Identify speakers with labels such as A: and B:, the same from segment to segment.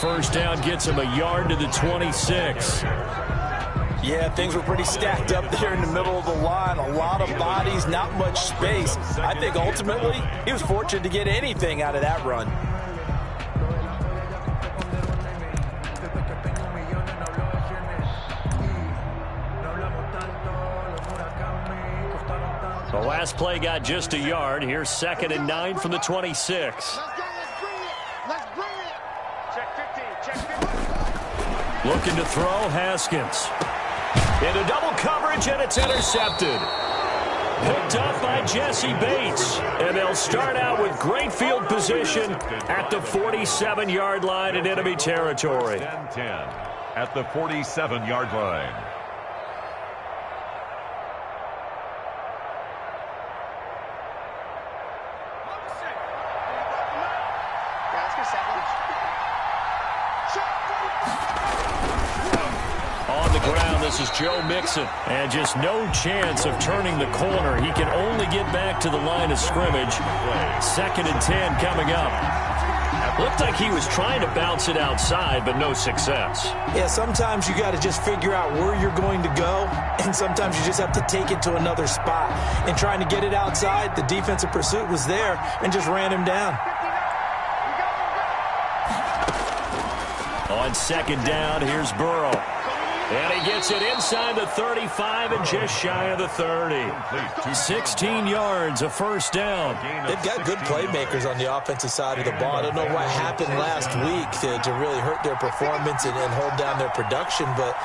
A: first down gets him a yard to the 26.
B: Yeah, things were pretty stacked up there in the middle of the line. A lot of bodies, not much space. I think ultimately he was fortunate to get anything out of that run.
A: The last play got just a yard. Here's 2nd and 9 from the 26. Looking to throw, Haskins. Into double coverage, and it's intercepted. Picked up by Jesse Bates. And they'll start out with great field position at the 47-yard line in enemy territory.
C: 10-10 at the 47-yard line.
A: On the ground, this is Joe Mixon. And just no chance of turning the corner. He can only get back to the line of scrimmage. 2nd and 10 coming up. Looked like he was trying to bounce it outside, but no success.
B: Yeah, sometimes you got to just figure out where you're going to go, and sometimes you just have to take it to another spot. And trying to get it outside, the defensive pursuit was there and just ran him down.
A: On 2nd down, here's Burrow. And he gets it inside the 35 and just shy of the 30. 16 yards, a first down.
B: They've got good playmakers on the offensive side of the ball. I don't know what happened last week to really hurt their performance and hold down their production, but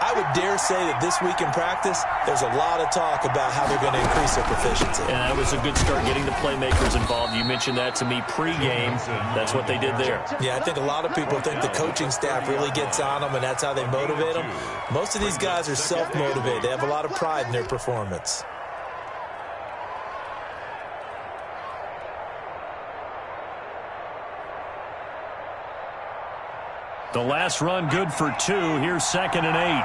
B: I would dare say that this week in practice, there's a lot of talk about how they're going to increase their proficiency.
A: And that was a good start, getting the playmakers involved. You mentioned that to me pregame. That's what they did there.
B: Yeah, I think a lot of people think the coaching staff really gets on them, and that's how they motivate them. Most of these guys are self-motivated. They have a lot of pride in their performance.
A: The last run good for 2. Here's 2nd and 8.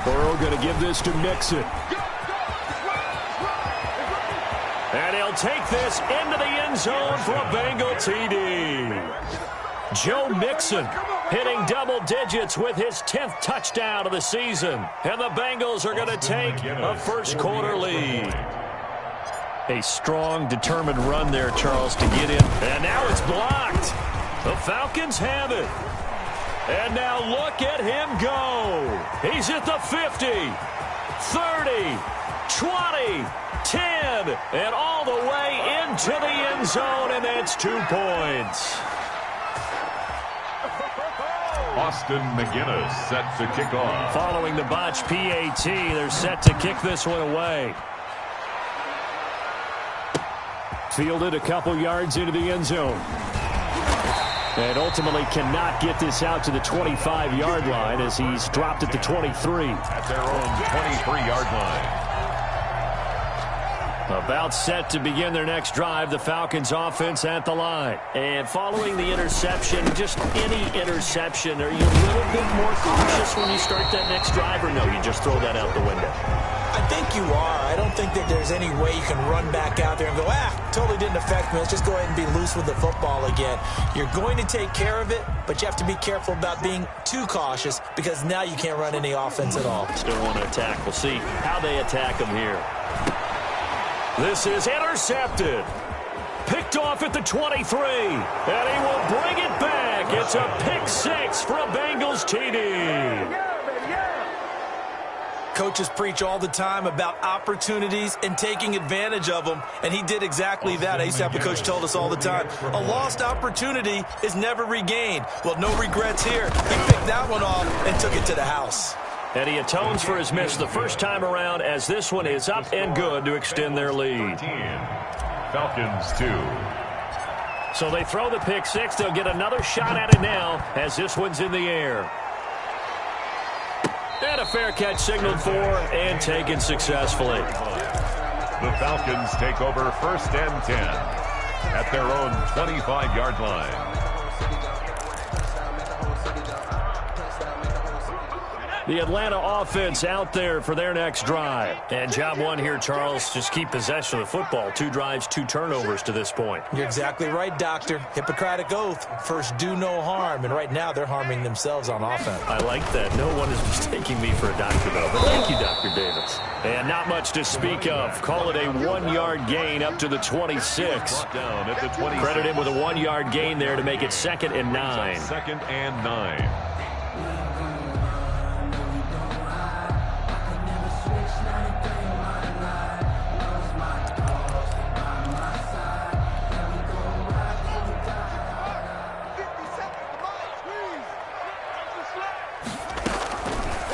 A: Burrow going to give this to Mixon. And he'll take this into the end zone for a Bengal TD. Joe Mixon hitting double digits with his 10th touchdown of the season. And the Bengals are going to take a first-quarter lead. A strong, determined run there, Charles, to get in. And now it's blocked. The Falcons have it. And now look at him go. He's at the 50, 30, 20, 10, and all the way into the end zone, and that's 2 points.
C: Austin McGinnis set to kick off.
A: Following the botched PAT, they're set to kick this one away. Fielded a couple yards into the end zone. And ultimately cannot get this out to the 25-yard line as he's dropped at the 23.
C: At their own 23-yard line.
A: About set to begin their next drive, the Falcons offense at the line. And following the interception, just any interception, are you a little bit more cautious when you start that next drive, or no, you just throw that out the window?
B: I think you are. I don't think that there's any way you can run back out there and go, totally didn't affect me. Let's just go ahead and be loose with the football again. You're going to take care of it, but you have to be careful about being too cautious because now you can't run any offense at all.
A: Still want to attack. We'll see how they attack them here. This is intercepted. Picked off at the 23. And he will bring it back. It's a pick 6 for a Bengals TD.
B: Coaches preach all the time about opportunities and taking advantage of them, and he did exactly that. I used to have a coach told us all the time, a lost opportunity is never regained. Well, no regrets here. He picked that one off and took it to the house.
A: And he atones for his miss the first time around as this one is up and good to extend their lead.
C: Falcons 2.
A: So they throw the pick 6. They'll get another shot at it now as this one's in the air. And a fair catch signaled for and taken successfully.
C: The Falcons take over 1st and 10 at their own 25-yard line.
A: The Atlanta offense out there for their next drive. And job one here, Charles, just keep possession of the football. 2 drives, 2 turnovers to this point.
B: You're exactly right, Doctor. Hippocratic oath. First, do no harm. And right now, they're harming themselves on offense.
A: I like that. No one is mistaking me for a doctor, though. But thank you, Dr. Davis. And not much to speak of. Call it a 1-yard gain up to the 26.
C: Down at the 26.
A: Credit him with a 1-yard gain there to make it 2nd and 9.
C: 2nd and 9.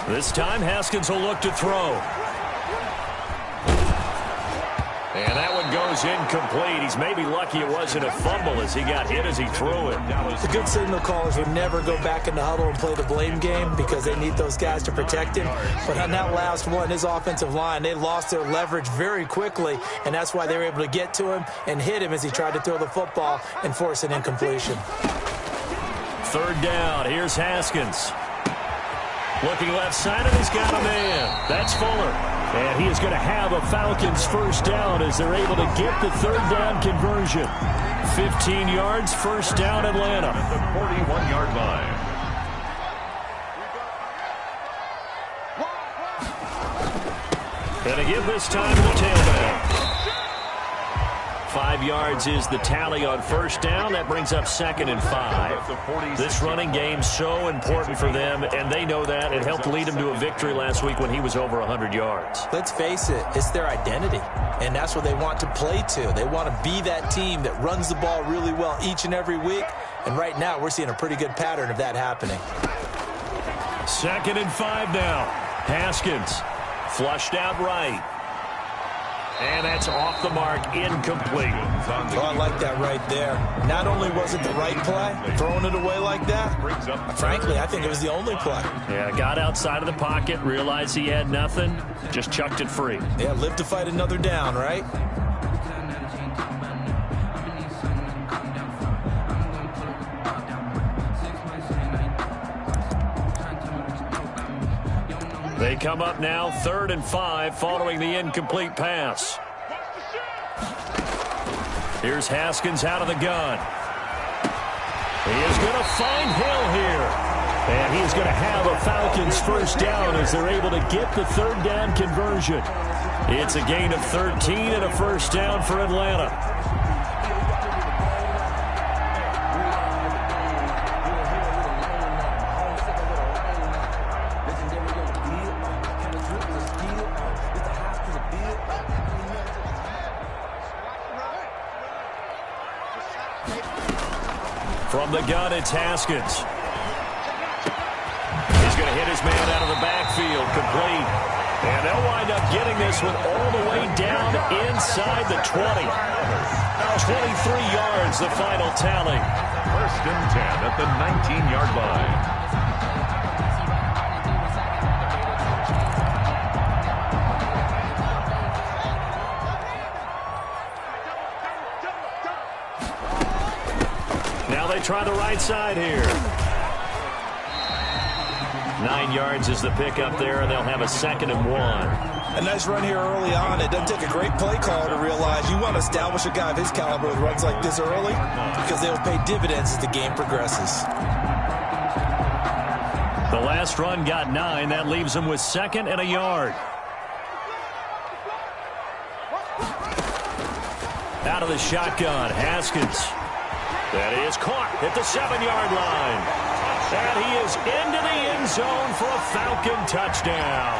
A: This time, Haskins will look to throw. And that one goes incomplete. He's maybe lucky it wasn't a fumble as he got hit as he threw it.
B: The good signal callers would never go back in the huddle and play the blame game because they need those guys to protect him. But on that last one, his offensive line, they lost their leverage very quickly, and that's why they were able to get to him and hit him as he tried to throw the football and force an incompletion.
A: 3rd down. Here's Haskins. Looking left side, and he's got a man. That's Fuller. And he is going to have a Falcons 1st down as they're able to get the 3rd down conversion. 15 yards, 1st down, Atlanta.
C: At the 41-yard line.
A: Going to give this time to the tailback. 5 yards is the tally on 1st down. That brings up 2nd and 5. This running game so important for them, and they know that. It helped lead them to a victory last week when he was over 100 yards.
B: Let's face it, it's their identity, and that's what they want to play to. They want to be that team that runs the ball really well each and every week, and right now we're seeing a pretty good pattern of that happening.
A: 2nd and 5 now. Haskins flushed out right. And that's off the mark, incomplete.
B: Oh, I like that right there. Not only was it the right play, throwing it away like that, frankly, I think it was the only play.
A: Yeah, got outside of the pocket, realized he had nothing, just chucked it free.
B: Yeah, live to fight another down, right?
A: They come up now, 3rd and 5, following the incomplete pass. Here's Haskins out of the gun. He is going to find Hill here. And he's going to have a Falcons 1st down as they're able to get the 3rd down conversion. It's a gain of 13 and a 1st down for Atlanta. From the gun, it's Haskins. He's going to hit his man out of the backfield, complete. And they'll wind up getting this one all the way down inside the 20. 23 yards, the final tally.
C: 1st and 10 at the 19-yard line.
A: They try the right side here. 9 yards is the pickup there, and they'll have a 2nd and 1.
B: A nice run here early on. It doesn't take a great play caller to realize you want to establish a guy of his caliber with runs like this early because they will pay dividends as the game progresses.
A: The last run got 9. That leaves them with 2nd and a yard. Out of the shotgun, Haskins. That is caught at the 7-yard line. And he is into the end zone for a Falcon touchdown.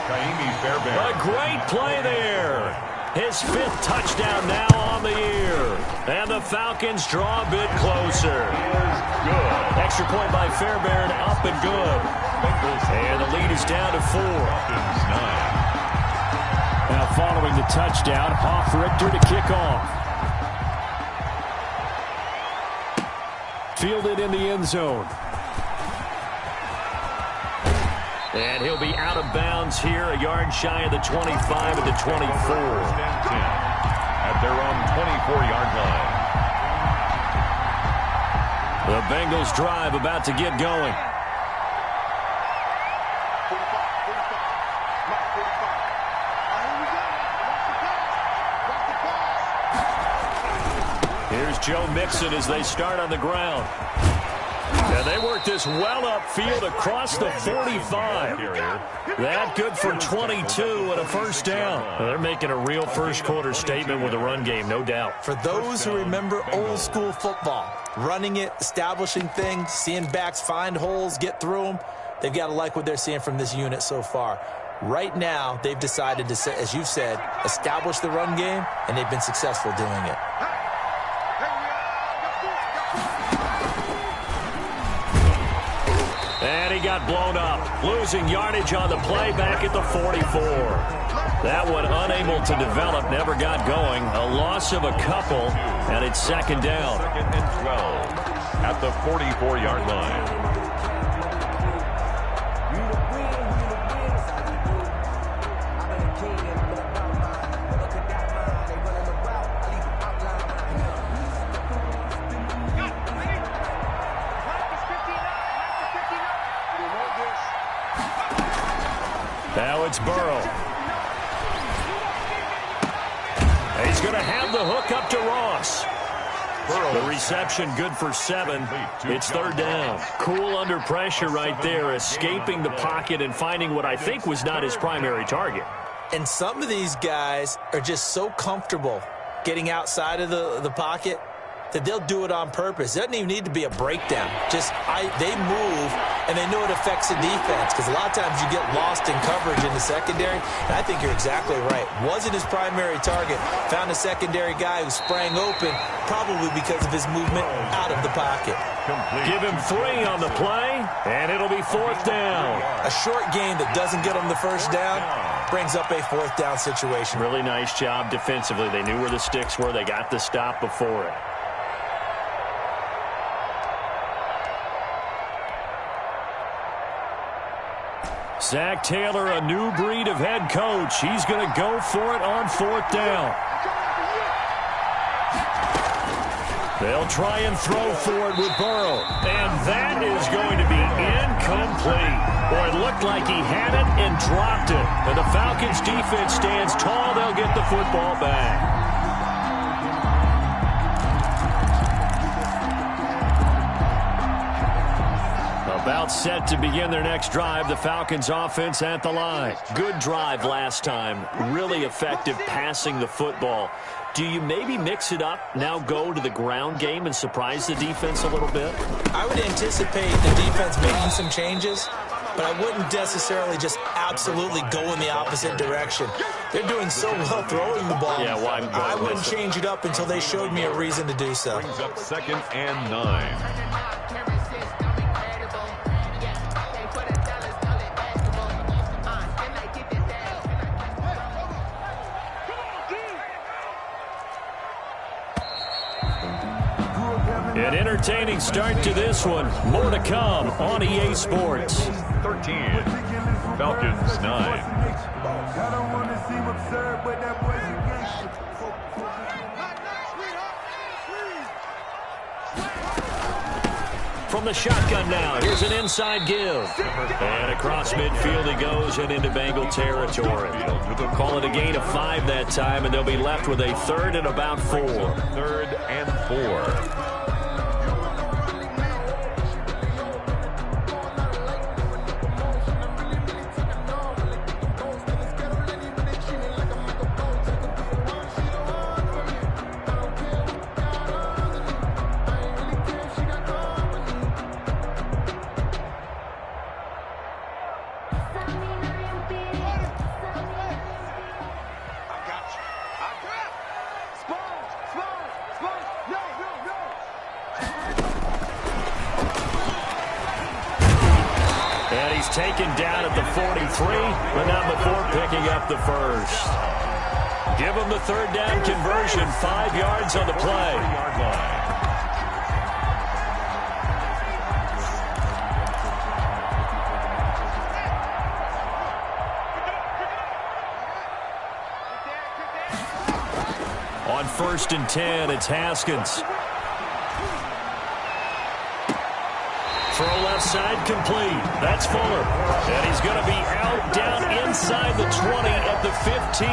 A: A great play there. His 5th touchdown now on the year. And the Falcons draw a bit closer. Good. Extra point by Fairbairn, up and good. And the lead is down to 4. Now following the touchdown, Hoff-Richter to kick off. Fielded in the end zone. And he'll be out of bounds here, a yard shy of the 25 at the 24.
C: At their own 24-yard line.
A: The Bengals drive about to get going. Joe Mixon as they start on the ground. And they work this well upfield across the 45. That good for 22 and a first down. Well, they're making a real first-quarter statement with a run game, no doubt.
B: For those who remember old-school football, running it, establishing things, seeing backs find holes, get through them, they've got to like what they're seeing from this unit so far. Right now, they've decided to, as you've said, establish the run game, and they've been successful doing it.
A: And he got blown up, losing yardage on the play back at the 44. That one unable to develop, never got going. A loss of a couple, and it's second down.
C: 2nd and 12 at the 44-yard line.
A: Now it's Burrow. He's going to have the hook up to Ross. The reception good for 7. It's third down. Cool under pressure right there, escaping the pocket and finding what I think was not his primary target.
B: And some of these guys are just so comfortable getting outside of the pocket that they'll do it on purpose. It doesn't even need to be a breakdown. They move, and they know it affects the defense, because a lot of times you get lost in coverage in the secondary, and I think you're exactly right. Wasn't his primary target. Found a secondary guy who sprang open, probably because of his movement out of the pocket.
A: Give him 3 on the play, and it'll be fourth down.
B: A short game that doesn't get them the first down brings up a fourth down situation.
A: Really nice job defensively. They knew where the sticks were. They got the stop before it. Zach Taylor, a new breed of head coach. He's going to go for it on fourth down. They'll try and throw for it with Burrow. And that is going to be incomplete. Boy, it looked like he had it and dropped it. And the Falcons defense stands tall. They'll get the football back. About set to begin their next drive. The Falcons offense at the line. Good drive last time. Really effective passing the football. Do you maybe mix it up, now go to the ground game and surprise the defense a little bit?
B: I would anticipate the defense making some changes, but I wouldn't necessarily just absolutely go in the opposite direction. They're doing so well throwing the ball.
A: Yeah, well,
B: I wouldn't change it up until they showed me a reason to do so.
C: Brings up 2nd and 9.
A: An entertaining start to this one. More to come on EA Sports.
C: 13. Falcons 9.
A: From the shotgun now, here's an inside give. And across midfield he goes and into Bengal territory. Call it a gain of 5 that time, and they'll be left with a 3rd and about 4.
C: 3rd and 4.
A: Taken down at the 43, but not before picking up the first. Give them the 3rd down conversion, 5 yards on the play. On 1st and 10, it's Haskins. Throw left side complete. That's Fuller. And he's going to be out down inside the 20 at the 15.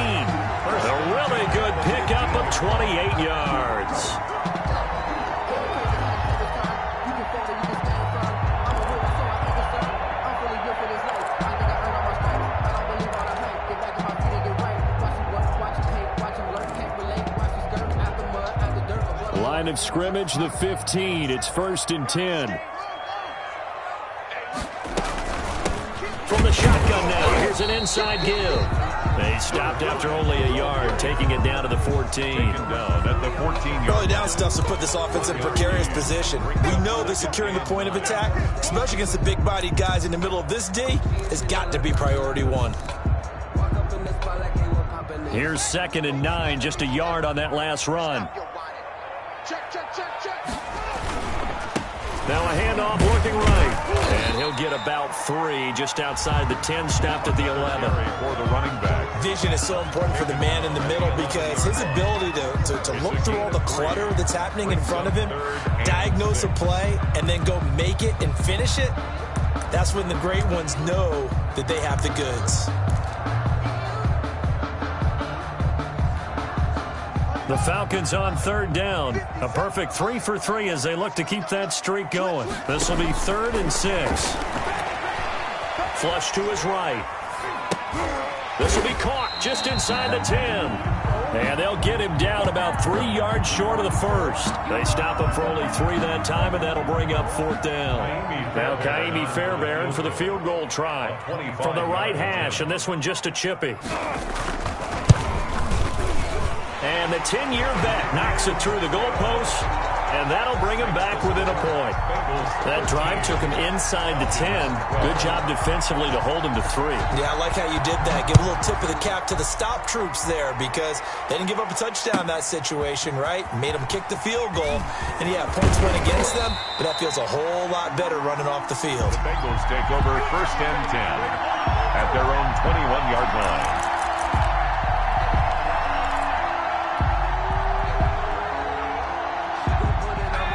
A: A really good pickup of 28 yards. line of scrimmage, the 15. It's 1st and 10. From the shotgun now, here's an inside give. They stopped after only a yard, taking it down to the 14.
C: Down at the 14-yard.
B: Early down stuffs to put this offense in a precarious position. We know that securing the point of attack, especially against the big-bodied guys in the middle of this D, has got to be priority one.
A: Here's 2nd and 9, just a yard on that last run. Now a handoff looking right. And he'll get about 3 just outside the 10, stopped at the 11.
C: For the running back.
B: Vision is so important for the man in the middle because his ability to look through all the clutter that's happening in front of him, diagnose a play, and then go make it and finish it, that's when the great ones know that they have the goods.
A: The Falcons on 3rd down. A perfect 3 for 3 as they look to keep that streak going. This will be 3rd and 6. Flush to his right. This will be caught just inside the 10. And they'll get him down about 3 yards short of the first. They stop him for only 3 that time, and that'll bring up 4th down. Now Kaimi Fairbairn for the field goal try. From the right hash, and this one just a chippy. And the 10-year bet knocks it through the goalpost, and that'll bring him back within a point. That drive took him inside the 10. Good job defensively to hold him to 3.
B: Yeah, I like how you did that. Give a little tip of the cap to the stop troops there because they didn't give up a touchdown in that situation, right? Made them kick the field goal. And, yeah, points went against them, but that feels a whole lot better running off the field.
C: The Bengals take over 1st and 10 at their own 21-yard line.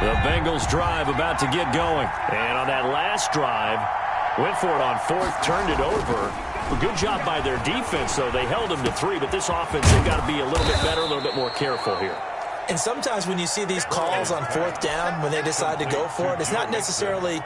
A: The Bengals drive about to get going. And on that last drive, went for it on 4th, turned it over. A good job by their defense, though. They held them to 3, but this offense, they've got to be a little bit better, a little bit more careful here.
B: And sometimes when you see these calls on 4th down, when they decide to go for it, it's not necessarily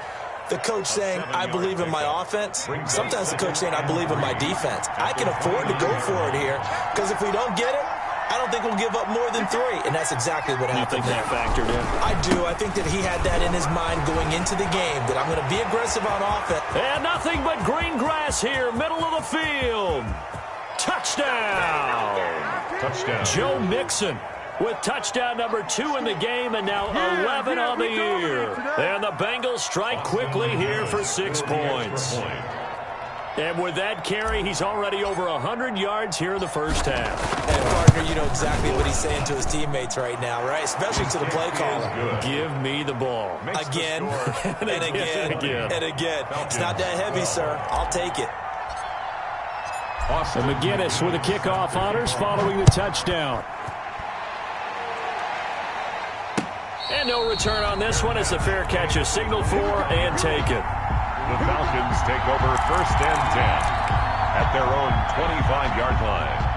B: the coach saying, I believe in my offense. Sometimes the coach saying, I believe in my defense. I can afford to go for it here because if we don't get it, I don't think we'll give up more than 3, and that's exactly what happened.
A: You think that factored in?
B: I do. I think that he had that in his mind going into the game, that I'm going to be aggressive on offense.
A: And nothing but green grass here, middle of the field. Touchdown.
C: Touchdown.
A: Joe Mixon with touchdown number 2 in the game, and now 11 on the year. And the Bengals strike quickly here for 6 points. And with that carry, he's already over 100 yards here in the first half.
B: And, partner, you know exactly what he's saying to his teammates right now, right? Especially to the play caller.
A: Give me the ball.
B: Again, and again, and again. It's not that heavy, sir. I'll take it.
A: And McGinnis with the kickoff honors following the touchdown. And no return on this one. It's a fair catch, a signal for, and take it.
C: The Falcons take over 1st and 10 at their own 25-yard line.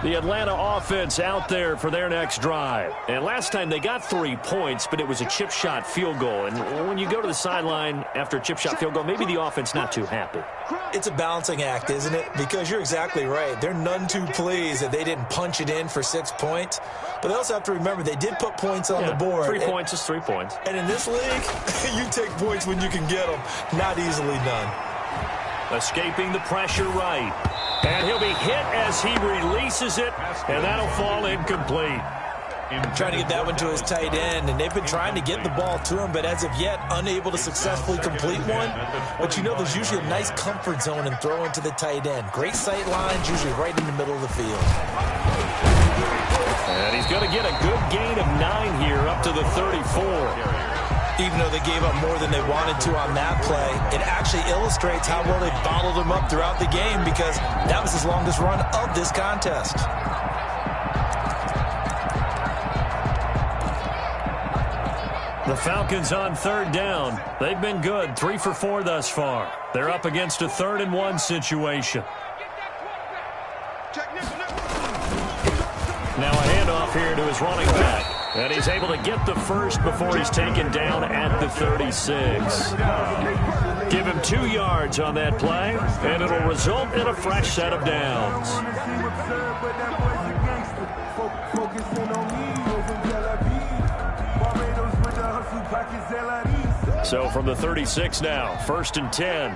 A: The Atlanta offense out there for their next drive. And last time they got 3 points, but it was a chip shot field goal. And when you go to the sideline after a chip shot field goal, maybe the offense not too happy.
B: It's a balancing act, isn't it? Because you're exactly right. They're none too pleased that they didn't punch it in for 6 points. But they also have to remember they did put points on the board.
A: 3 points is 3 points.
B: And in this league, you take points when you can get them. Not easily done.
A: Escaping the pressure right. And he'll be hit as he releases it, and that'll fall incomplete.
B: Trying to get that one to his tight end, and they've been trying to get the ball to him, but as of yet, unable to successfully complete one. But you know there's usually a nice comfort zone in throwing to the tight end. Great sight lines, usually right in the middle of the field.
A: And he's going to get a good gain of 9 here, up to the 34.
B: Even though they gave up more than they wanted to on that play, it actually illustrates how well they bottled him up throughout the game because that was his longest run of this contest.
A: The Falcons on 3rd down. They've been good, 3 for 4 thus far. They're up against a 3rd and 1 situation. Now a handoff here to his running back. And he's able to get the first before he's taken down at the 36. Give him 2 yards on that play, and it'll result in a fresh set of downs. So from the 36 now, 1st and 10.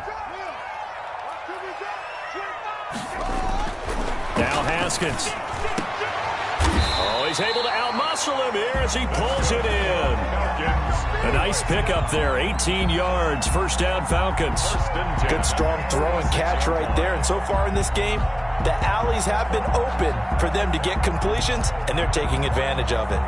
A: Now Haskins. Oh, he's able to outmuscle him here as he pulls it in. A nice pickup there, 18 yards, 1st down Falcons.
B: Good strong throw and catch right there. And so far in this game, the alleys have been open for them to get completions, and they're taking advantage of it.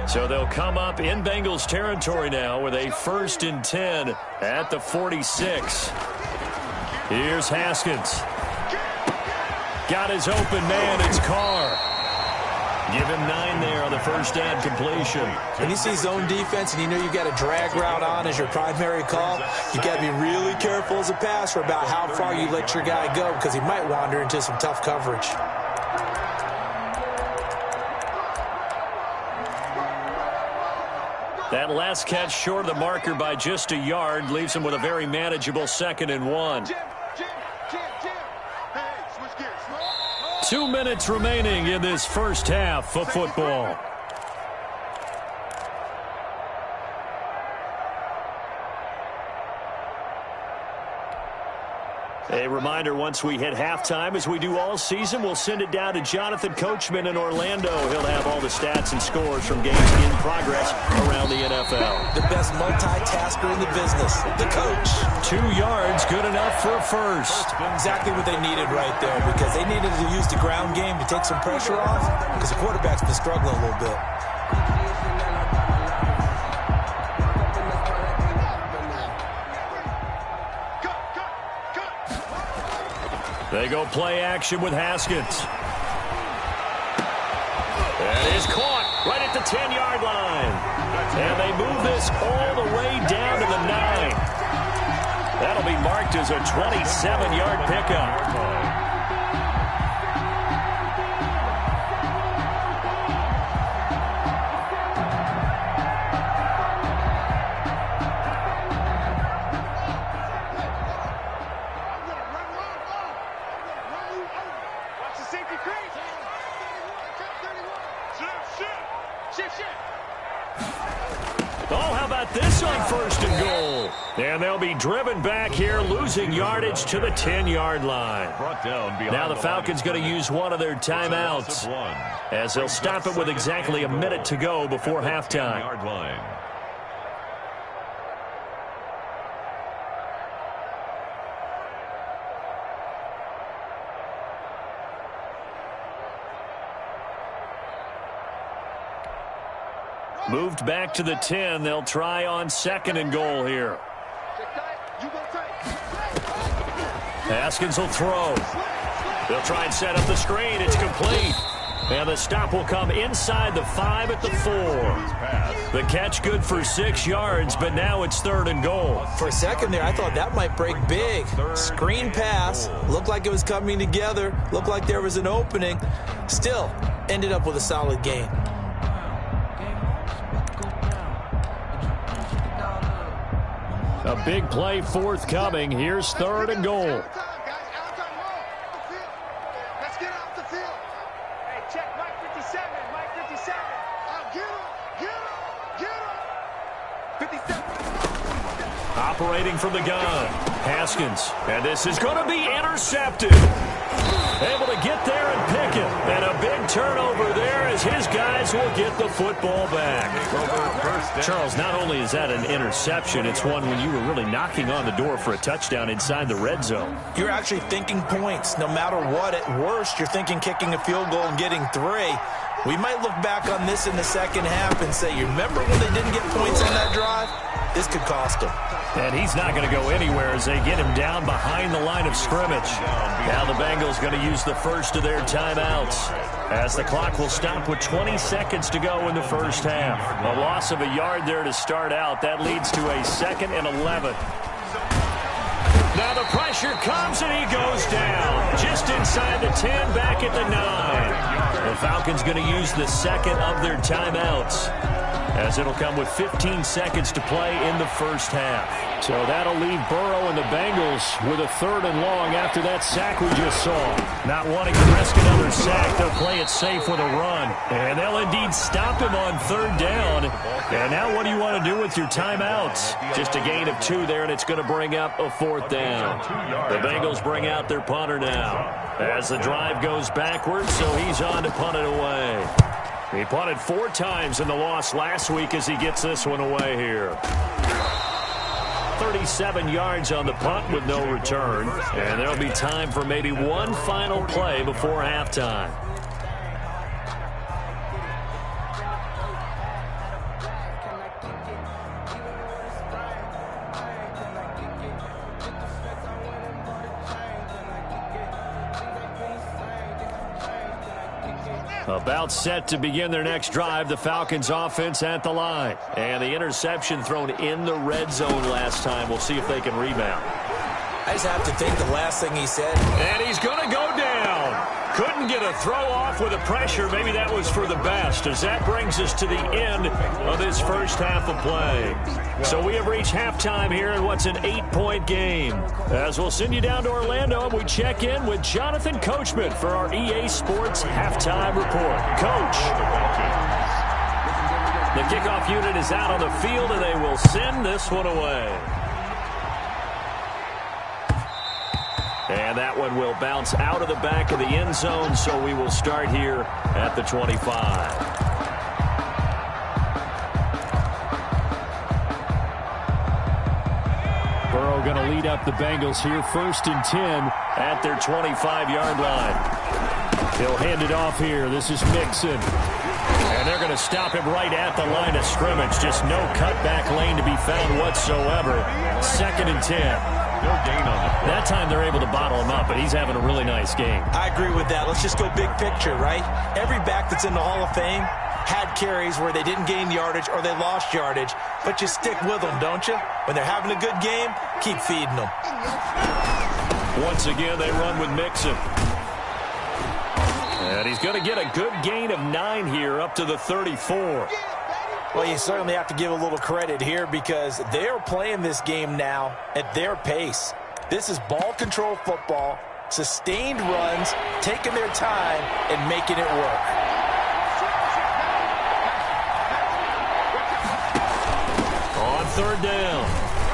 A: So they'll come up in Bengals territory now with a 1st and 10 at the 46. Here's Haskins. Got his open man. It's Carr. Give him 9 there on the 1st down completion.
B: When you see zone defense and you know you've got a drag route on as your primary call, you've got to be really careful as a passer about how far you let your guy go because he might wander into some tough coverage.
A: That last catch short of the marker by just a yard leaves him with a very manageable 2nd and 1. 2 minutes remaining in this first half of football. A reminder, once we hit halftime, as we do all season, we'll send it down to Jonathan Coachman in Orlando. He'll have all the stats and scores from games in progress around the NFL.
B: The best multitasker in the business, the coach.
A: 2 yards, good enough for a first.
B: Exactly what they needed right there, because they needed to use the ground game to take some pressure off, because the quarterback's been struggling a little bit.
A: They go play action with Haskins. That is caught right at the 10-yard line. And they move this all the way down to the 9. That'll be marked as a 27-yard pickup. This on 1st and goal. And they'll be driven back here, losing yardage to the 10-yard line. Now the Falcons going to use one of their timeouts as they'll stop it with exactly a minute to go before halftime. Moved back to the 10. They'll try on 2nd and goal here. Haskins will throw. They'll try and set up the screen. It's complete. And the stop will come inside the 5 at the 4. The catch good for 6 yards, but now it's 3rd and goal.
B: For a second there, I thought that might break big. Screen pass. Looked like it was coming together. Looked like there was an opening. Still, ended up with a solid gain.
A: A big play forthcoming. Here's 3rd and goal.
D: Let's get off the field. Hey, check Mike 57. Mike 57. Get him. 57.
A: Operating from the gun. Haskins. And this is going to be intercepted. Able to get there and pick it. And a big turnover there as his guys will get the football back. Charles, not only is that an interception, it's one when you were really knocking on the door for a touchdown inside the red zone.
B: You're actually thinking points. No matter what, at worst, you're thinking kicking a field goal and getting 3. We might look back on this in the second half and say, you remember when they didn't get points on that drive? This could cost them.
A: And he's not going to go anywhere as they get him down behind the line of scrimmage. Now the Bengals going to use the first of their timeouts as the clock will stop with 20 seconds to go in the first half. A loss of a yard there to start out. That leads to a 2nd and 11. Now the pressure comes and he goes down. Just inside the 10, back at the 9. The Falcons going to use the second of their timeouts, as it'll come with 15 seconds to play in the first half. So that'll leave Burrow and the Bengals with a 3rd and long after that sack we just saw. Not wanting to risk another sack, they'll play it safe with a run. And they'll indeed stop him on 3rd down. And now what do you want to do with your timeouts? Just a gain of 2 there, and it's going to bring up a 4th down. The Bengals bring out their punter now, as the drive goes backwards, so he's on to punt it away. He punted 4 times in the loss last week as he gets this one away here. 37 yards on the punt with no return. And there'll be time for maybe one final play before halftime. About set to begin their next drive, the Falcons offense at the line. And the interception thrown in the red zone last time. We'll see if they can rebound.
B: I just have to think the last thing he said.
A: And he's going to go down. Couldn't get a throw off with the pressure. Maybe that was for the best, as that brings us to the end of this first half of play. So we have reached halftime here in what's an 8-point game. As we'll send you down to Orlando, and we check in with Jonathan Coachman for our EA Sports Halftime Report. Coach. The kickoff unit is out on the field, and they will send this one away. And that one will bounce out of the back of the end zone, so we will start here at the 25. Burrow going to lead up the Bengals here, 1st and 10 at their 25-yard line. He'll hand it off here. This is Mixon. And they're going to stop him right at the line of scrimmage. Just no cutback lane to be found whatsoever. 2nd and 10.
C: No gain on it.
A: That time they're able to bottle him up, but he's having a really nice game.
B: I agree with that. Let's just go big picture, right? Every back that's in the Hall of Fame had carries where they didn't gain yardage or they lost yardage, but you stick with them, don't you? When they're having a good game, keep feeding them.
A: Once again, they run with Mixon. And he's going to get a good gain of 9 here, up to the 34.
B: Well, you certainly have to give a little credit here because they're playing this game now at their pace. This is ball control football, sustained runs, taking their time, and making it work.
A: On 3rd down,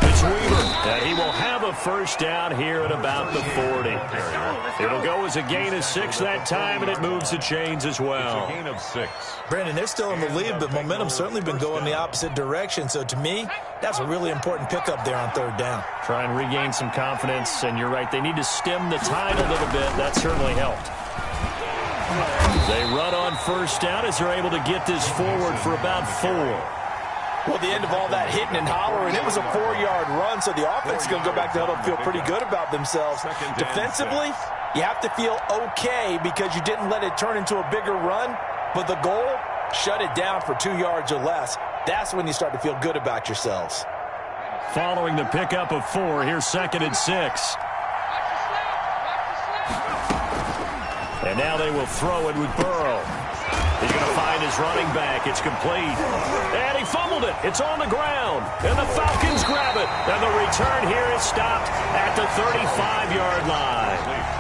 A: it's Weaver. And he will have a 1st down here at about the 40. It'll go as a gain of 6 that time, and it moves the chains as well.
C: It's a gain of 6.
B: Brandon, they're still in the lead, but momentum's certainly been going the opposite direction. So to me, that's a really important pickup there on 3rd down.
A: Try and regain some confidence, and you're right, they need to stem the tide a little bit. That certainly helped. They run on 1st down as they're able to get this forward for about 4.
B: Well, the end of all that hitting and hollering, it was a 4-yard run, so the offense is going to go back to huddle and feel pretty good about themselves. Defensively, you have to feel okay because you didn't let it turn into a bigger run, but the goal, shut it down for 2 yards or less. That's when you start to feel good about yourselves.
A: Following the pickup of 4, here's 2nd and 6. And now they will throw it with Burrow. He's going to find his running back. It's complete. And he fumbled it. It's on the ground. And the Falcons grab it. And the return here is stopped at the 35-yard line.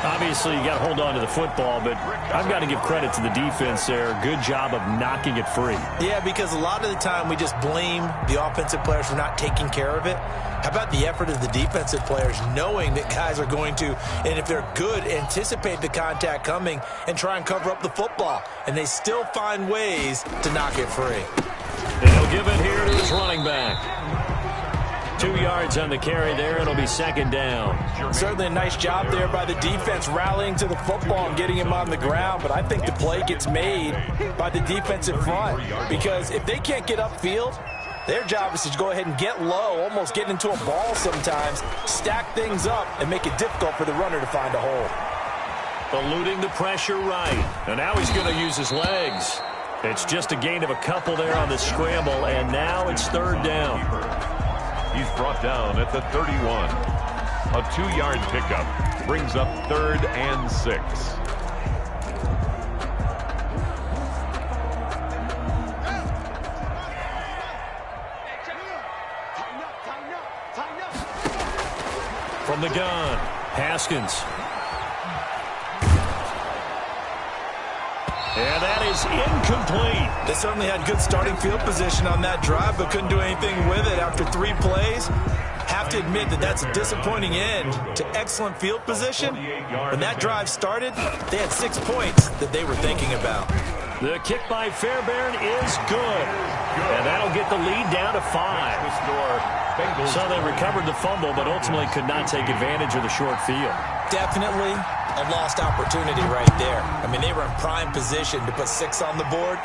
A: Obviously, you got to hold on to the football, but I've got to give credit to the defense there. Good job of knocking it free.
B: Yeah, because a lot of the time we just blame the offensive players for not taking care of it. How about the effort of the defensive players knowing that guys are going to, and if they're good, anticipate the contact coming and try and cover up the football. And they still find ways to knock it free.
A: And he'll give it here to his running back. 2 yards on the carry there. It'll be 2nd down.
B: Certainly a nice job there by the defense rallying to the football and getting him on the ground. But I think the play gets made by the defensive front because if they can't get upfield, their job is to go ahead and get low, almost get into a ball sometimes, stack things up, and make it difficult for the runner to find a hole.
A: Eluding the pressure right. And now he's going to use his legs. It's just a gain of a couple there on the scramble, and now it's 3rd down.
C: He's brought down at the 31. A 2-yard pickup brings up 3rd and 6.
A: From the gun, Haskins. And that is incomplete.
B: They certainly had good starting field position on that drive, but couldn't do anything with it after 3 plays. Have to admit that that's a disappointing end to excellent field position. When that drive started, they had 6 points that they were thinking about.
A: The kick by Fairbairn is good. And that'll get the lead down to 5. So they recovered the fumble, but ultimately could not take advantage of the short field.
B: Definitely a lost opportunity right there. I mean, they were in prime position to put 6 on the board.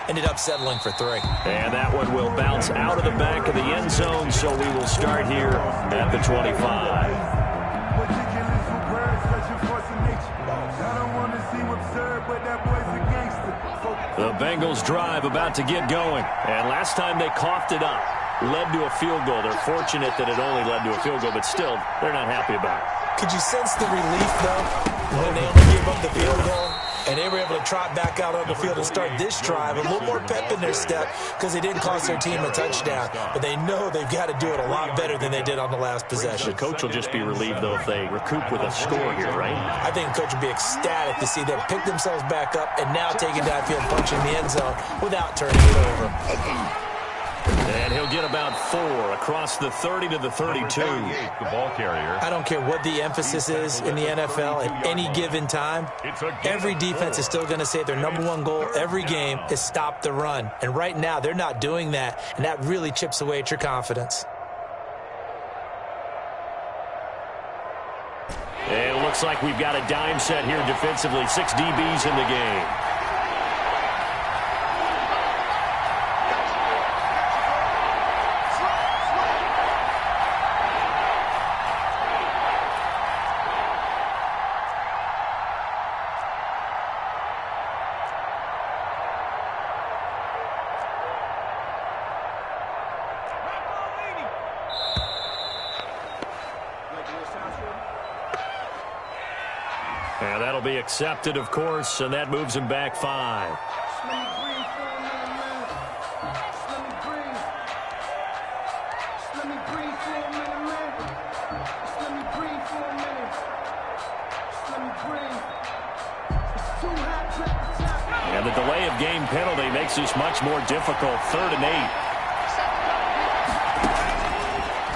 B: Ended up settling for 3.
A: And that one will bounce out of the back of the end zone, so we will start here at the 25. The Bengals drive about to get going. And last time they coughed it up, led to a field goal. They're fortunate that it only led to a field goal, but still, they're not happy about it.
B: Could you sense the relief, though, when they only gave up the field goal? And they were able to trot back out on the field and start this drive. A little more pep in their step because they didn't cost their team a touchdown. But they know they've got to do it a lot better than they did on the last possession.
A: The coach will just be relieved, though, if they recoup with a score here, right?
B: I think the coach will be ecstatic to see them pick themselves back up and now take it downfield, punching the end zone without turning it over.
A: And he'll get about 4 across the 30 to the 32.
C: The ball carrier.
B: I don't care what the emphasis is in the NFL at any given time. Every defense is still going to say their #1 goal every game is stop the run. And right now, they're not doing that, and that really chips away at your confidence.
A: And it looks like we've got a dime set here defensively. 6 DBs in the game. And that'll be accepted, of course, and that moves him back 5. And the delay of game penalty makes this much more difficult. 3rd and 8.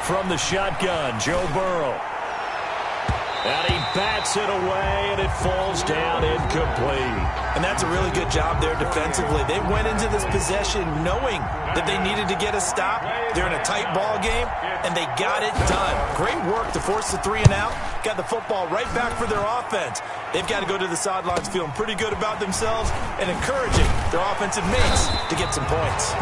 A: From the shotgun, Joe Burrow. And he bats it away, and it falls down incomplete.
B: And that's a really good job there defensively. They went into this possession knowing that they needed to get a stop. They're in a tight ball game, and they got it done. Great work to force the 3 and out. Got the football right back for their offense. They've got to go to the sidelines feeling pretty good about themselves and encouraging their offensive mates to get some points.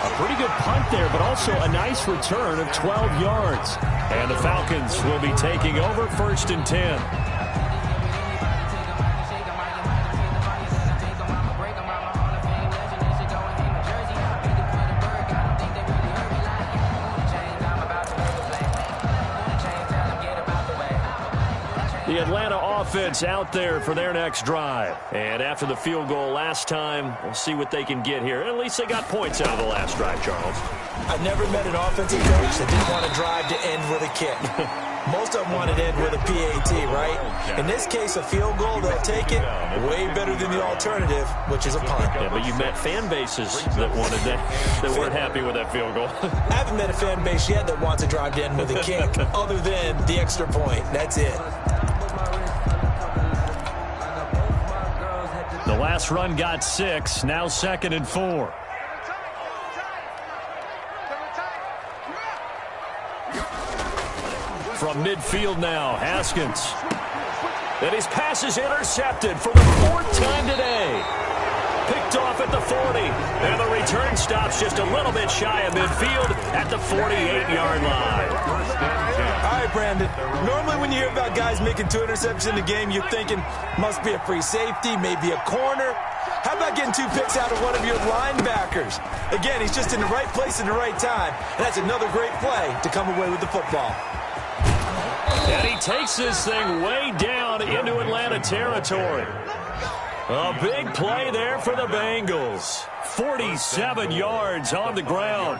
A: A pretty good punt there, but also a nice return of 12 yards. And the Falcons will be taking over 1st and 10. The Atlanta offense out there for their next drive. And after the field goal last time, we'll see what they can get here. At least they got points out of the last drive, Charles.
B: I've never met an offensive coach that didn't want to drive to end with a kick. Most of them wanted to end with a PAT, right? In this case, a field goal, they'll take it. Way better than the alternative, which is a punt.
A: Yeah, but you met fan bases that wanted that weren't happy with that field goal.
B: I haven't met a fan base yet that wants to drive to end with a kick, other than the extra point. That's it.
A: The last run got 6, now 2nd and 4. From midfield now, Haskins. And his pass is intercepted for the 4th time today. Picked off at the 40. And the return stops just a little bit shy of midfield at the 48-yard line.
B: All right, Brandon. Normally when you hear about guys making 2 interceptions in the game, you're thinking must be a free safety, maybe a corner. How about getting 2 picks out of one of your linebackers? Again, he's just in the right place at the right time. And that's another great play to come away with the football.
A: And he takes this thing way down into Atlanta territory. A big play there for the Bengals. 47 yards on the ground.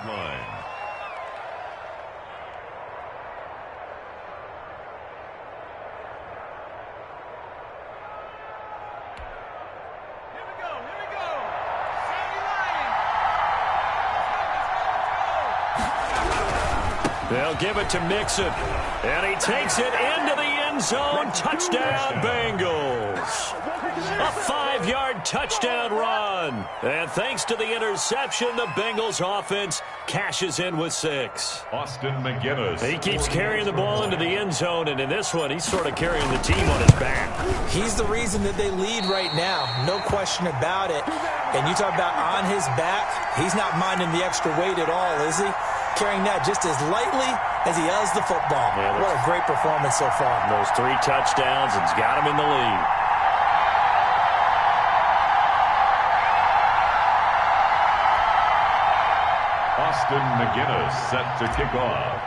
A: They'll give it to Mixon. And he takes it into the end zone. Touchdown, Bengals. A 5-yard touchdown run. And thanks to the interception, the Bengals offense cashes in with 6.
C: Austin McGinnis.
A: He keeps carrying the ball into the end zone, and in this one, he's sort of carrying the team on his back.
B: He's the reason that they lead right now. No question about it. And you talk about on his back, he's not minding the extra weight at all, is he? Carrying that just as lightly as he does the football. Yeah, what a great performance so far.
A: Those 3 touchdowns, and he's got him in the lead.
C: Austin McGinnis set to kick off.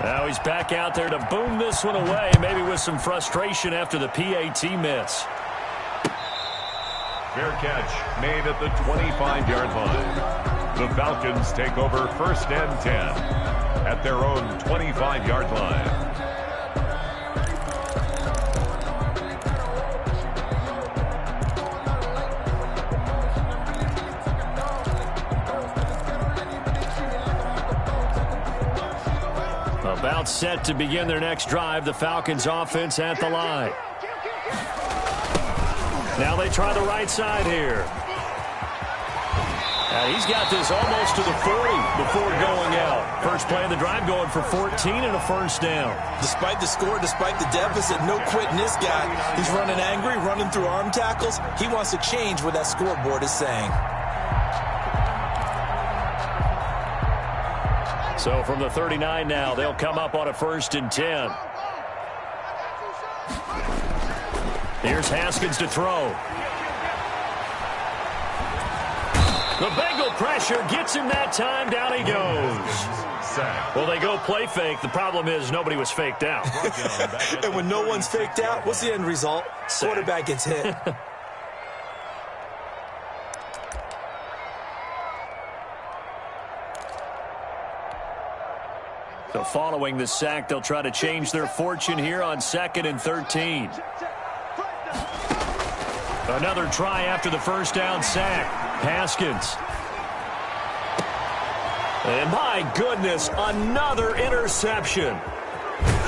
A: Now he's back out there to boom this one away, maybe with some frustration after the PAT miss.
C: Fair catch made at the 25-yard line. The Falcons take over 1st and 10 at their own 25-yard line.
A: About set to begin their next drive, the Falcons offense at the line. Now they try the right side here. And he's got this almost to the 40 before going out. First play of the drive going for 14 and a first down.
B: Despite the score, despite the deficit, no quitting this guy. He's running angry, running through arm tackles. He wants to change what that scoreboard is saying.
A: So from the 39 now, they'll come up on a 1st and 10. Here's Haskins to throw. The Bengal pressure gets him that time. Down he goes. Well, they go play fake. The problem is nobody was faked out.
B: And when no one's faked out, what's the end result? Quarterback gets hit.
A: So following the sack, they'll try to change their fortune here on 2nd and 13. Another try after the first down sack. Haskins. And my goodness, another interception.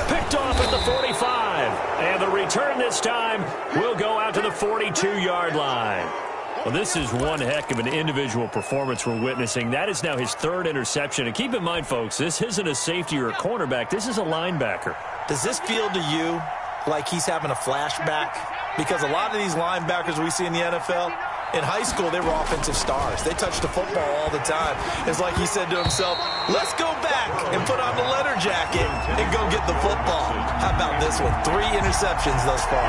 A: Picked off at the 45. And the return this time will go out to the 42-yard line. Well, this is one heck of an individual performance we're witnessing. That is now his 3rd interception. And keep in mind, folks, this isn't a safety or a cornerback. This is a linebacker.
B: Does this feel to you like he's having a flashback? Because a lot of these linebackers we see in the NFL, in high school, they were offensive stars. They touched the football all the time. It's like he said to himself, let's go back and put on the leather jacket and go get the football. How about this one? 3 interceptions thus far.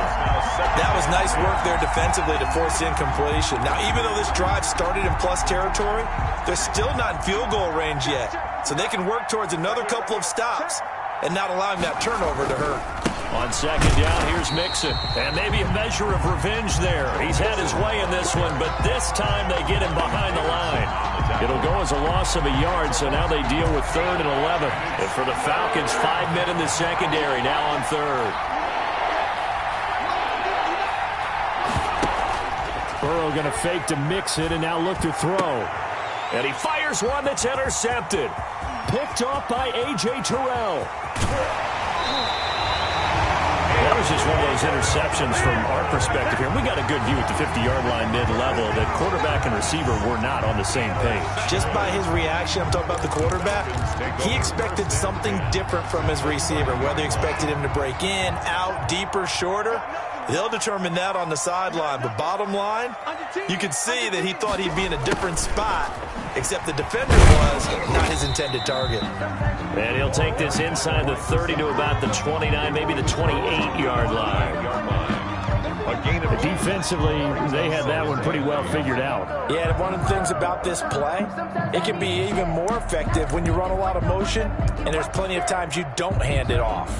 B: That was nice work there defensively to force incompletion. Now, even though this drive started in plus territory, they're still not in field goal range yet. So they can work towards another couple of stops and not allowing that turnover to hurt.
A: On 2nd down, here's Mixon. And maybe a measure of revenge there. He's had his way in this one, but this time they get him behind the line. It'll go as a loss of a yard, so now they deal with 3rd and 11. And for the Falcons, 5 men in the secondary, now on 3rd. Burrow going to fake to Mixon and now look to throw. And he fires one that's intercepted. Picked off by A.J. Terrell. That was just one of those interceptions from our perspective here. We got a good view at the 50-yard line mid-level that quarterback and receiver were not on the same page.
B: Just by his reaction, I'm talking about the quarterback, he expected something different from his receiver, whether he expected him to break in, out, deeper, shorter. They'll determine that on the sideline. But bottom line, you could see that he thought he'd be in a different spot, except the defender was not his intended target.
A: And he'll take this inside the 30 to about the 29, maybe the 28-yard line. Defensively, they had that one pretty well figured out.
B: Yeah, one of the things about this play, it can be even more effective when you run a lot of motion, and there's plenty of times you don't hand it off.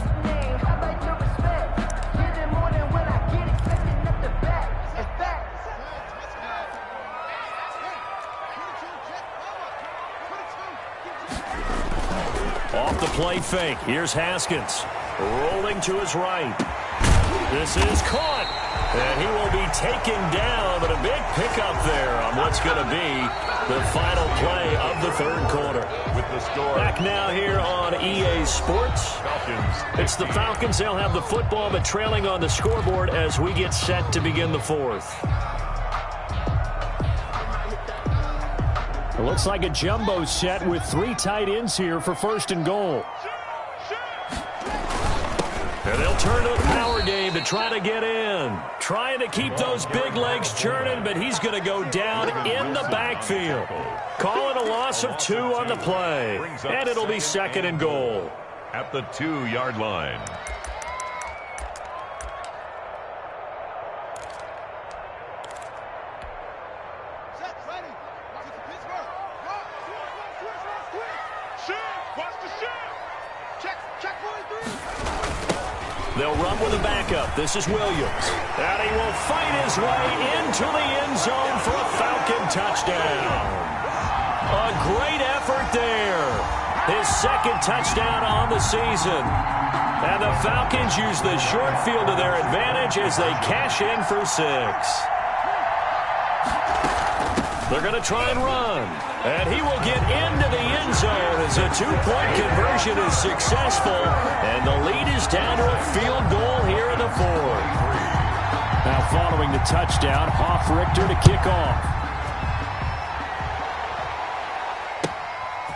A: Off the play fake. Here's Haskins. Rolling to his right. This is caught. And he will be taken down, but a big pickup there on what's going to be the final play of the third quarter.
C: With the score.
A: Back now here on EA Sports.
C: Falcons.
A: It's the Falcons. They'll have the football, but trailing on the scoreboard as we get set to begin the fourth. It looks like a jumbo set with 3 tight ends here for first and goal. And they'll turn to the power game to try to get in. Trying to keep those big legs churning, but he's going to go down in the backfield. Calling a loss of 2 on the play. And it'll be second and goal.
C: At the 2-yard line.
A: They'll run with a backup. This is Williams. And he will fight his way into the end zone for a Falcon touchdown. A great effort there. His second touchdown on the season. And the Falcons use the short field to their advantage as they cash in for 6. They're going to try and run. And he will get into the end zone as a 2-point conversion is successful. And the lead is down to a field goal here in the fourth. Now following the touchdown, Hoff-Richter to kick off.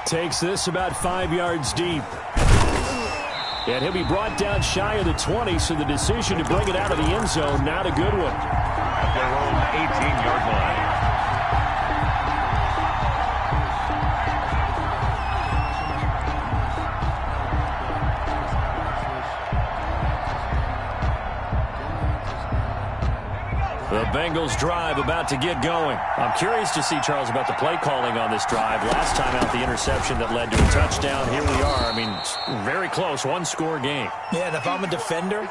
A: Takes this about 5 yards deep. And he'll be brought down shy of the 20, so the decision to bring it out of the end zone, not a good one.
C: At their own 18-yard line.
A: The Bengals drive about to get going. I'm curious to see, Charles, about the play calling on this drive. Last time out, the interception that led to a touchdown. Here we are. I mean, very close, 1-score game.
B: Yeah, and if I'm a defender,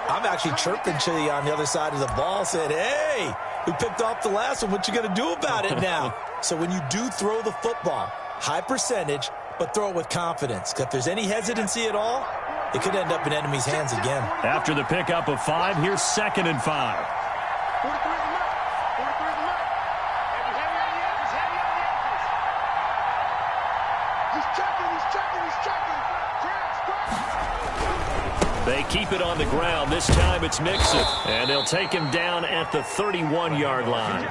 B: I'm actually chirping to you on the other side of the ball, saying, hey, we picked off the last one. What you going to do about it now? So when you do throw the football, high percentage, but throw it with confidence. If there's any hesitancy at all, it could end up in enemy's hands again.
A: After the pickup of 5, here's 2nd and 5.
D: 43 is the mark. 43 is the mark. He's heavy on the edges. Heavy on the edges. He's checking. He's checking. He's checking.
A: They keep it on the ground. This time it's Mixon. And they'll take him down at the 31-yard line.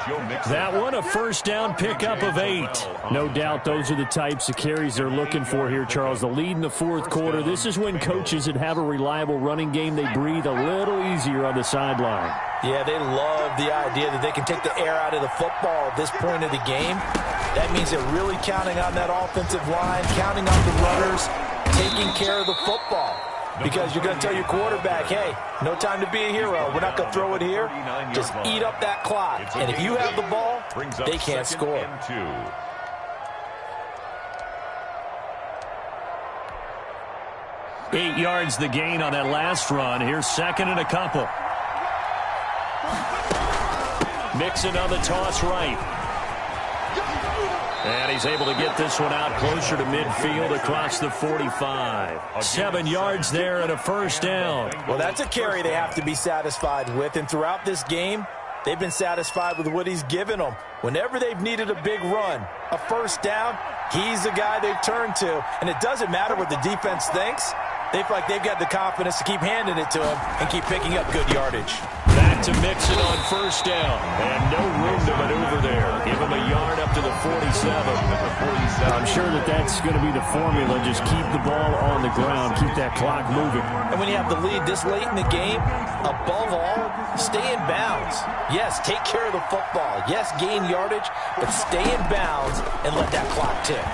A: That one, a first down pickup of 8. No doubt those are the types of carries they're looking for here, Charles. The lead in the fourth quarter. This is when coaches that have a reliable running game, they breathe a little easier on the sideline.
B: Yeah, they love the idea that they can take the air out of the football at this point of the game. That means they're really counting on that offensive line, counting on the runners, taking care of the football. Because you're going to tell your quarterback, hey, no time to be a hero. We're not going to throw it here. Just eat up that clock. And if you have the ball, they can't score.
A: 8 yards the gain on that last run. Here's 2nd and a couple. Mixon on the toss right. And he's able to get this one out closer to midfield across the 45. 7 yards there and a first down.
B: Well, that's a carry they have to be satisfied with. And throughout this game, they've been satisfied with what he's given them. Whenever they've needed a big run, a first down, he's the guy they've turned to. And it doesn't matter what the defense thinks. They feel like they've got the confidence to keep handing it to him and keep picking up good yardage.
A: Back to Mixon on first down. And no room to maneuver there. Give him a yard up to the 47. I'm sure that's going to be the formula. Just keep the ball on the ground. Keep that clock moving.
B: And when you have the lead this late in the game, above all, stay in bounds. Yes, take care of the football. Yes, gain yardage, but stay in bounds and let that clock tick.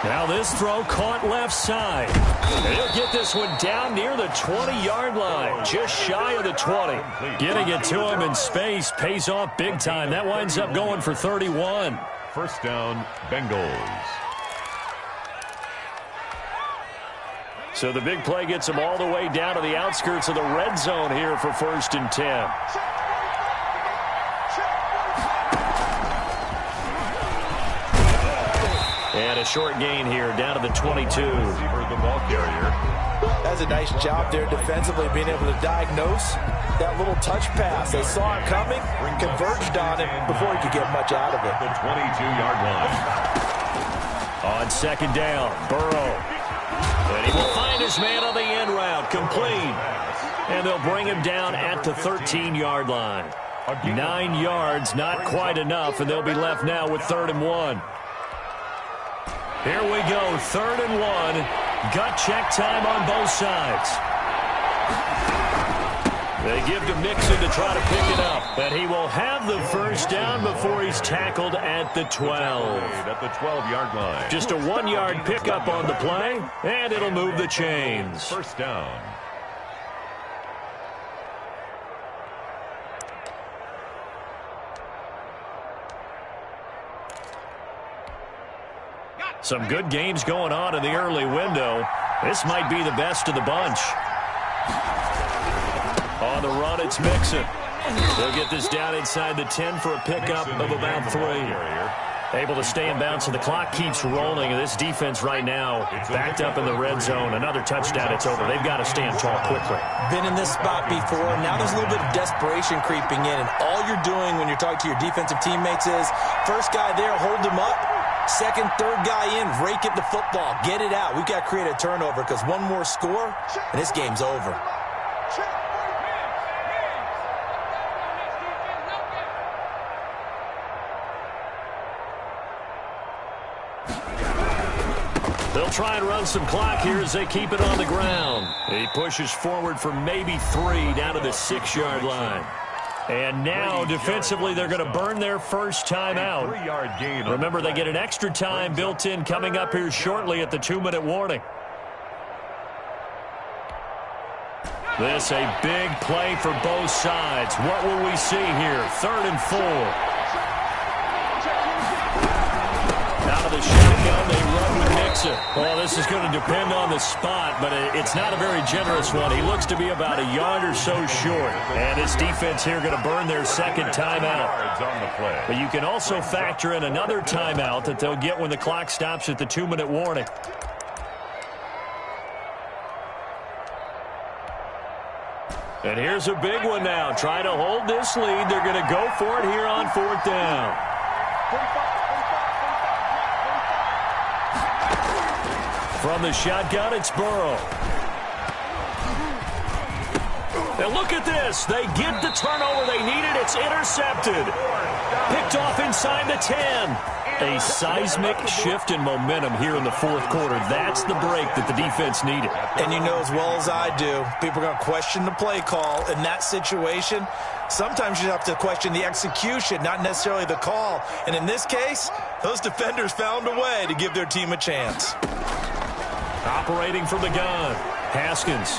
A: Now this throw caught left side. And he'll get this one down near the 20-yard line, just shy of the 20. Getting it to him in space pays off big time. That winds up going for 31.
C: First down, Bengals.
A: So the big play gets him all the way down to the outskirts of the red zone here for 1st and 10. And a a short gain here, down to the 22.
C: Receiver, the ball carrier.
B: That's a nice job there defensively, being able to diagnose that little touch pass. They saw it coming, converged on it before he could get much out of it.
C: The 22-yard line.
A: On second down, Burrow. And he will find his man on the end route, complete. And they'll bring him down at the 13-yard line. 9 yards, not quite enough, and they'll be left now with 3rd and 1. Here we go, 3rd and 1. Gut check time on both sides. They give to Mixon to try to pick it up. And he will have the first down before he's tackled at the 12.
C: At the 12-yard line.
A: Just a 1-yard pickup on the play, and it'll move the chains.
C: First down.
A: Some good games going on in the early window. This might be the best of the bunch. On the run, it's Mixon. They'll get this down inside the 10 for a pickup of about 3. Able to stay in bounds, so the clock keeps rolling. And this defense right now backed up in the red zone. Another touchdown, it's over. They've got to stand tall quickly.
B: Been in this spot before. Now there's a little bit of desperation creeping in. And all you're doing when you're talking to your defensive teammates is, first guy there, hold him up. Second, third guy in, rake at the football. Get it out. We've got to create a turnover because one more score, and this game's over.
A: They'll try and run some clock here as they keep it on the ground. He pushes forward for maybe 3 down to the 6-yard line. And now, defensively, they're going to burn their first time out. Remember, they get an extra time built in coming up here shortly at the 2-minute warning. This a big play for both sides. What will we see here? 3rd and 4. Out of the shotgun, they run with Mixon. Well, this is going to depend on the spot, but it's not a very generous one. He looks to be about a yard or so short. And this defense here going to burn their second timeout. But you can also factor in another timeout that they'll get when the clock stops at the 2-minute warning. And here's a big one now. Trying to hold this lead. They're going to go for it here on 4th down. From the shotgun, it's Burrow. Now look at this. They get the turnover they needed. It's intercepted. Picked off inside the 10. A seismic shift in momentum here in the 4th quarter. That's the break that the defense needed.
B: And you know as well as I do, people are going to question the play call in that situation. Sometimes you have to question the execution, not necessarily the call. And in this case, those defenders found a way to give their team a chance.
A: Operating from the gun, Haskins.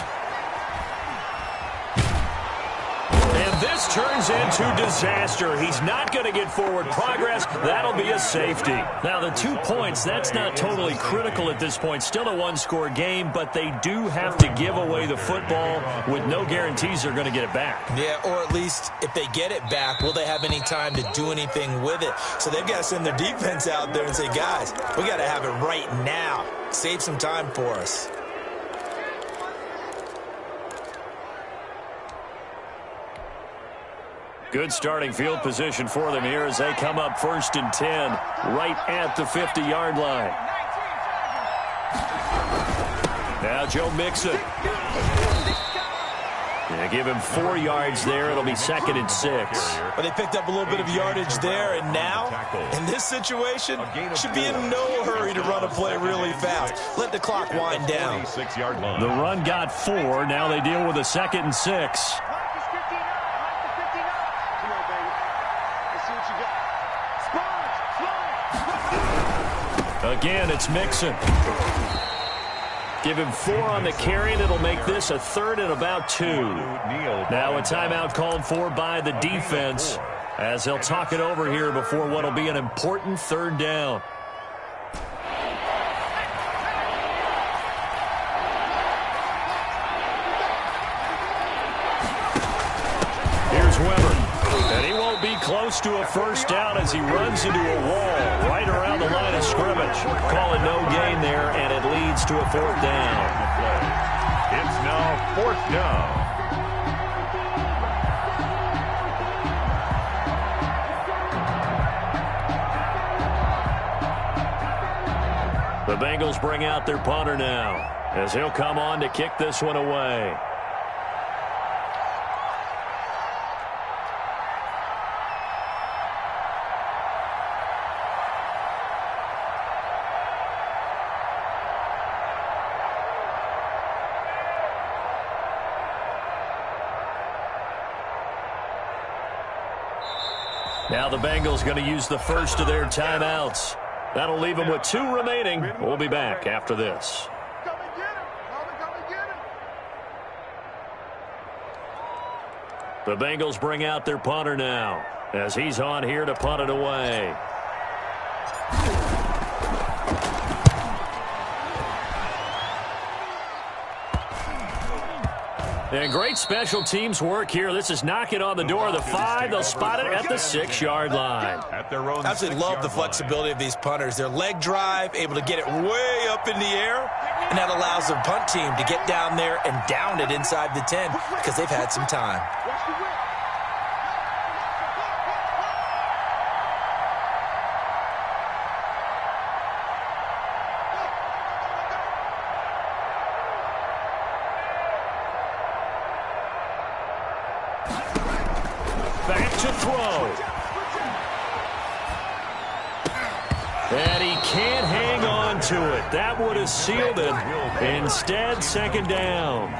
A: And this turns into disaster. He's not going to get forward progress. That'll be a safety. Now, the 2 points, that's not totally critical at this point. Still a 1-score game, but they do have to give away the football with no guarantees they're going to get it back.
B: Yeah, or at least if they get it back, will they have any time to do anything with it? So they've got to send their defense out there and say, guys, we got to have it right now. Save some time for us.
A: Good starting field position for them here as they come up 1st and 10 right at the 50-yard line. Now Joe Mixon. Yeah, give him 4 yards there. It'll be 2nd and 6.
B: But they picked up a little bit of yardage there, and now, in this situation, should be in no hurry to run a play really fast. Let the clock wind down.
A: The run got 4. Now they deal with a 2nd and 6. Again, it's Mixon. Give him 4 on the carry, and it'll make this a 3rd and about 2. Now a timeout called for by the defense as they'll talk it over here before what will be an important 3rd down. Here's Weber, and he won't be close close to a first down as he runs into a wall right around the line of scrimmage. Call it no gain there, and it leads to a fourth down.
C: It's now fourth down.
A: The Bengals bring out their punter now as he'll come on to kick this one away. Now the Bengals going to use the first of their timeouts. That'll leave them with 2 remaining. We'll be back after this.
D: Come and get him. Come and get him.
A: The Bengals bring out their punter now as he's on here to punt it away. And great special teams work here. This is knocking on the door of the 5. They'll spot it at the 6-yard line.
C: At their own
B: I absolutely love the flexibility of these punters. Their leg drive, able to get it way up in the air, and that allows the punt team to get down there and down it inside the 10 because they've had some time.
A: Back to throw. And he can't hang on to it. That would have sealed it. Instead, second down.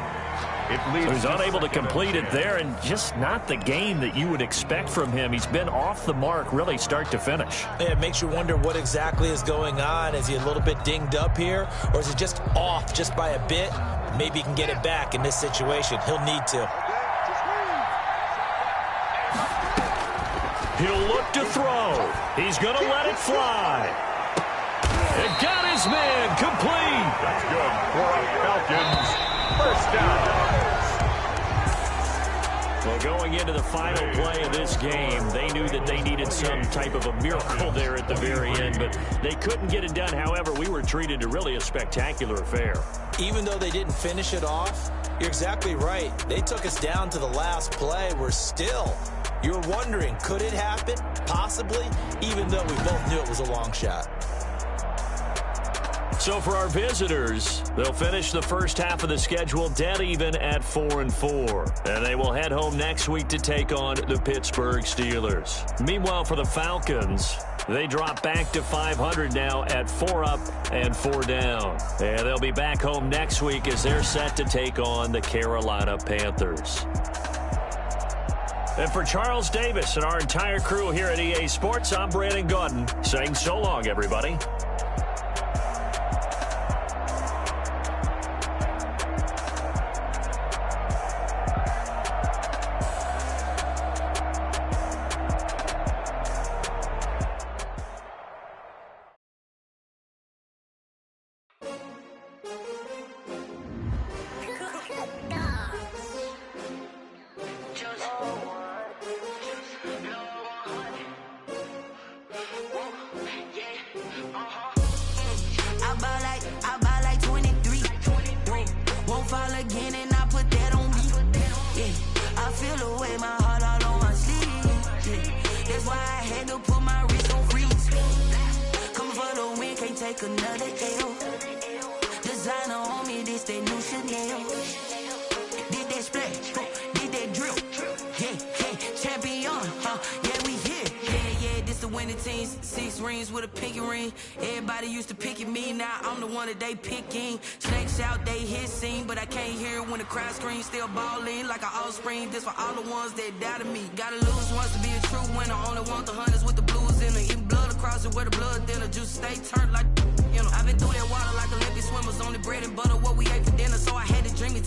A: So he's unable to complete it there, and just not the game that you would expect from him. He's been off the mark really start to finish.
B: Yeah, it makes you wonder what exactly is going on. Is he a little bit dinged up here, or is it just off just by a bit? Maybe he can get it back in this situation. He'll need to.
A: He'll look to throw. He's going to let it fly. It got his man complete.
C: That's good for our Falcons. First down.
A: Well, going into the final play of this game, they knew that they needed some type of a miracle there at the very end, but they couldn't get it done. However, we were treated to really a spectacular affair.
B: Even though they didn't finish it off, you're exactly right. They took us down to the last play. We're still... You're wondering, could it happen? Possibly, even though we both knew it was a long shot.
A: So for our visitors, they'll finish the first half of the schedule dead even at 4-4. And they will head home next week to take on the Pittsburgh Steelers. Meanwhile, for the Falcons, they drop back to 500 now at 4 up and 4 down. And they'll be back home next week as they're set to take on the Carolina Panthers. And for Charles Davis and our entire crew here at EA Sports, I'm Brandon Gordon saying so long, everybody.
E: Still balling like an offspring. This for all the ones that doubted me. Gotta lose once to be a true winner. Only want the hunters with the blues in them. Eating blood across it where the blood thinner. Juice stay turned like, you know. I've been through that water like Olympic swimmers. Only bread and butter what we ate for dinner. So I had to dream it